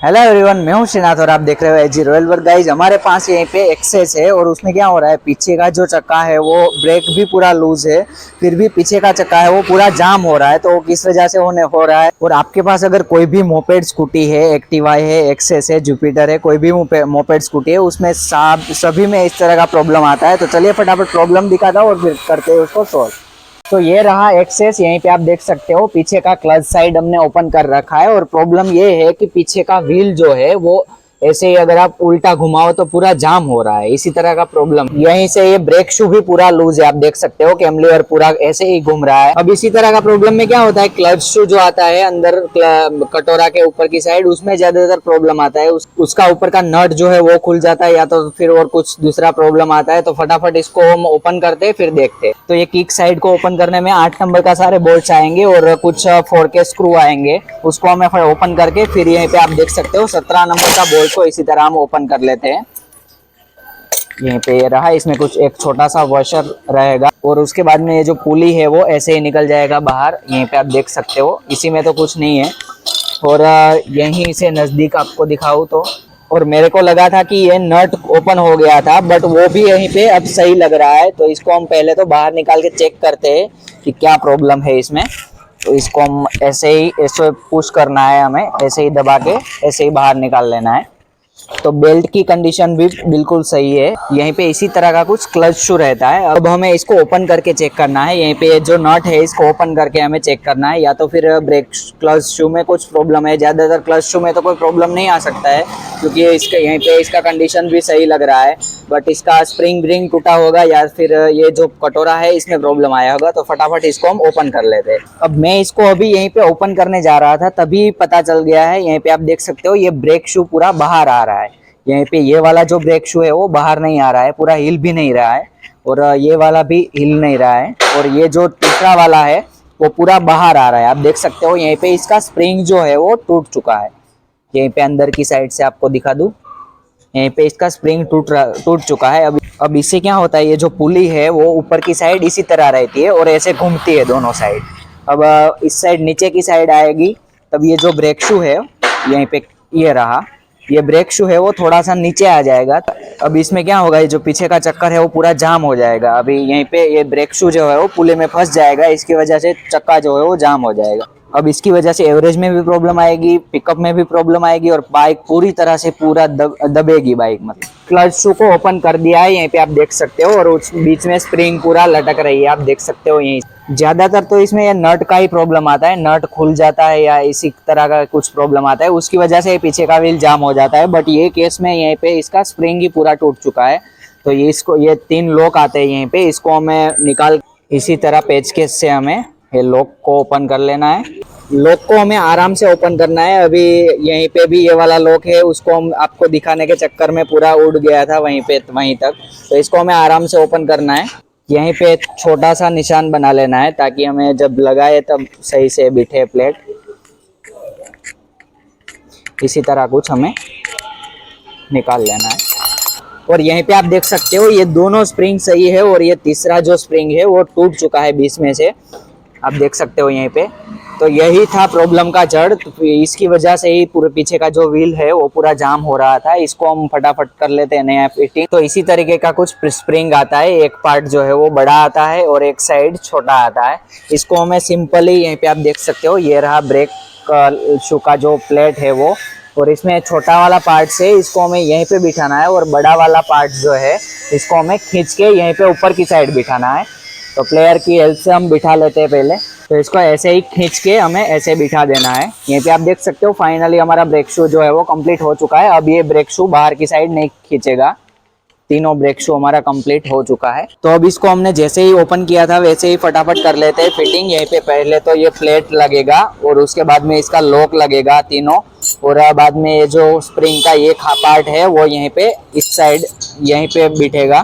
Hello everyone, मैं हूं श्रीनाथ और आप देख रहे हो एजी रॉयल वर्क। गाइज, हमारे पास यहीं पे एक्सेस है और उसमें क्या हो रहा है, पीछे का जो चक्का है वो ब्रेक भी पूरा लूज है, फिर भी पीछे का चक्का है वो पूरा जाम हो रहा है। तो किस वजह से हो रहा है। और आपके पास अगर कोई भी मोपेड स्कूटी है, एक्टिवा है, एक्सेस है, जुपिटर है, कोई भी मोपेड स्कूटी है, उसमें सभी में इस तरह का प्रॉब्लम आता है। तो चलिए फटाफट प्रॉब्लम दिखाता हूँ और फिर करते हैं उसको सॉल्व। तो ये रहा एक्सेस, यहीं पे आप देख सकते हो पीछे का क्लच साइड हमने ओपन कर रखा है। और प्रॉब्लम ये है कि पीछे का व्हील जो है वो ऐसे ही अगर आप उल्टा घुमाओ तो पूरा जाम हो रहा है, इसी तरह का प्रॉब्लम। यहीं से ये ब्रेक शू भी पूरा लूज है, आप देख सकते हो कैमलीवर पूरा ऐसे ही घूम रहा है। अब इसी तरह का प्रॉब्लम में क्या होता है, क्लच शू जो आता है अंदर कटोरा के ऊपर की साइड, उसमें ज्यादातर प्रॉब्लम आता है। उसका ऊपर का नट जो है वो खुल जाता है, या तो फिर और कुछ दूसरा प्रॉब्लम आता है। तो फटाफट इसको हम ओपन करते हैं फिर देखते हैं। तो ये किक साइड को ओपन करने में 8 नंबर का सारे बोल्ट्स आएंगे और कुछ 4 के स्क्रू आएंगे, उसको हमें ओपन करके फिर यहीं पे आप देख सकते हो 17 नंबर का बोल्ट को इसी तरह हम ओपन कर लेते हैं। यहीं पे ये रहा, इसमें कुछ एक छोटा सा वॉशर रहेगा और उसके बाद में ये जो पुली है वो ऐसे ही निकल जाएगा बाहर। यहीं पे आप देख सकते हो, इसी में तो कुछ नहीं है। और यहीं से नजदीक आपको दिखाऊं तो, और मेरे को लगा था कि ये नट ओपन हो गया था, बट वो भी यहीं पे अब सही लग रहा है। तो इसको हम पहले तो बाहर निकाल के चेक करते हैं कि क्या प्रॉब्लम है इसमें। तो इसको हम ऐसे पुश करना है, हमें ऐसे ही दबा के ऐसे ही बाहर निकाल लेना है। तो बेल्ट की कंडीशन भी बिल्कुल सही है। यहीं पे इसी तरह का कुछ क्लच शू रहता है। अब हमें इसको ओपन करके चेक करना है। यहीं पे जो नट है इसको ओपन करके हमें चेक करना है, या तो फिर ब्रेक क्लच शू में कुछ प्रॉब्लम है। ज्यादातर क्लच शू में तो कोई प्रॉब्लम नहीं आ सकता है, क्योंकि इसका यहीं पे इसका कंडीशन भी सही लग रहा है। बट इसका स्प्रिंग व्रिंग टूटा होगा, या फिर ये जो कटोरा है इसमें प्रॉब्लम आया होगा। तो फटाफट इसको हम ओपन कर लेते हैं। अब मैं इसको अभी यहीं पे ओपन करने जा रहा था, तभी पता चल गया है। यहीं पे आप देख सकते हो ये ब्रेक शू पूरा बाहर आ रहा है। यहीं पे ये वाला जो ब्रेक शू है वो बाहर नहीं आ रहा है, पूरा हिल भी नहीं रहा है, और ये वाला भी हिल नहीं रहा है। और ये जो तीसरा वाला है वो पूरा बाहर आ रहा है, आप देख सकते हो। यहीं पे इसका स्प्रिंग जो है वो टूट चुका है। यहीं पे अंदर की साइड से आपको दिखा दूं, यहीं पे इसका स्प्रिंग टूट चुका है। अब इससे क्या होता है, ये जो पुली है वो ऊपर की साइड इसी तरह रहती है और ऐसे घूमती है दोनों साइड। अब इस साइड नीचे की साइड आएगी, तब ये जो ब्रेक शू है यहीं पे ये रहा, ये ब्रेक शू है वो थोड़ा सा नीचे आ जाएगा। अब इसमें क्या होगा, ये जो पीछे का चक्कर है वो पूरा जाम हो जाएगा। अभी यहीं पे ये ब्रेक शू जो है वो पुले में फंस जाएगा, इसकी वजह से चक्का जो है वो जाम हो जाएगा। अब इसकी वजह से एवरेज में भी प्रॉब्लम आएगी, पिकअप में भी प्रॉब्लम आएगी, और बाइक पूरी तरह से पूरा दबेगी बाइक। मतलब क्लच शू को ओपन कर दिया है, यहीं पे आप देख सकते हो, और उस बीच में स्प्रिंग पूरा लटक रही है, आप देख सकते हो। यहीं ज्यादातर तो इसमें ये नट का ही प्रॉब्लम आता है, नट खुल जाता है या इसी तरह का कुछ प्रॉब्लम आता है, उसकी वजह से पीछे का व्हील जाम हो जाता है। बट ये केस में यहीं पे इसका स्प्रिंग ही पूरा टूट चुका है। तो ये 3 लॉक आते हैं यहीं पे, इसको हमें निकाल इसी तरह पेचकस से हमें ये लॉक को ओपन कर लेना है। लॉक को हमें आराम से ओपन करना है। अभी यहीं पे भी ये वाला लॉक है, उसको हम आपको दिखाने के चक्कर में पूरा उड़ गया था वहीं तक। तो इसको हमें आराम से ओपन करना है। यहीं पे एक छोटा सा निशान बना लेना है, ताकि हमें जब लगाए तब सही से बिठे प्लेट। इसी तरह कुछ हमें निकाल लेना है। और यहीं पे आप देख सकते हो ये दोनों स्प्रिंग सही है, और ये तीसरा जो स्प्रिंग है वो टूट चुका है बीच में से, आप देख सकते हो यहीं पे। तो यही था प्रॉब्लम का जड़, तो इसकी वजह से ही पूरे पीछे का जो व्हील है वो पूरा जाम हो रहा था। इसको हम फटाफट कर लेते हैं नया फिटिंग। तो इसी तरीके का कुछ स्प्रिंग आता है, एक पार्ट जो है वो बड़ा आता है और एक साइड छोटा आता है। इसको हमें सिंपली यहीं पे आप देख सकते हो, ये रहा ब्रेक शू का जो प्लेट है वो, और इसमें छोटा वाला पार्ट से इसको हमें यहीं पे बिठाना है, और बड़ा वाला पार्ट जो है इसको हमें खींच के यहीं पे ऊपर की साइड बिठाना है। तो प्लेयर की हेल्प से हम बिठा लेते हैं पहले। तो इसको ऐसे ही खींच के हमें ऐसे बिठा देना है। यहीं पे आप देख सकते हो फाइनली हमारा ब्रेक शू जो है वो कंप्लीट हो चुका है। अब ये ब्रेक शू बाहर की साइड नहीं खींचेगा, तीनों ब्रेक शू हमारा कंप्लीट हो चुका है। तो अब इसको हमने जैसे ही ओपन किया था वैसे ही फटाफट कर लेते हैं फिटिंग। यहीं पे पहले तो ये प्लेट लगेगा, और उसके बाद में इसका लॉक लगेगा तीनों, और बाद में ये जो स्प्रिंग का ये पार्ट है वो यहीं पे इस साइड यहीं पे बिठेगा।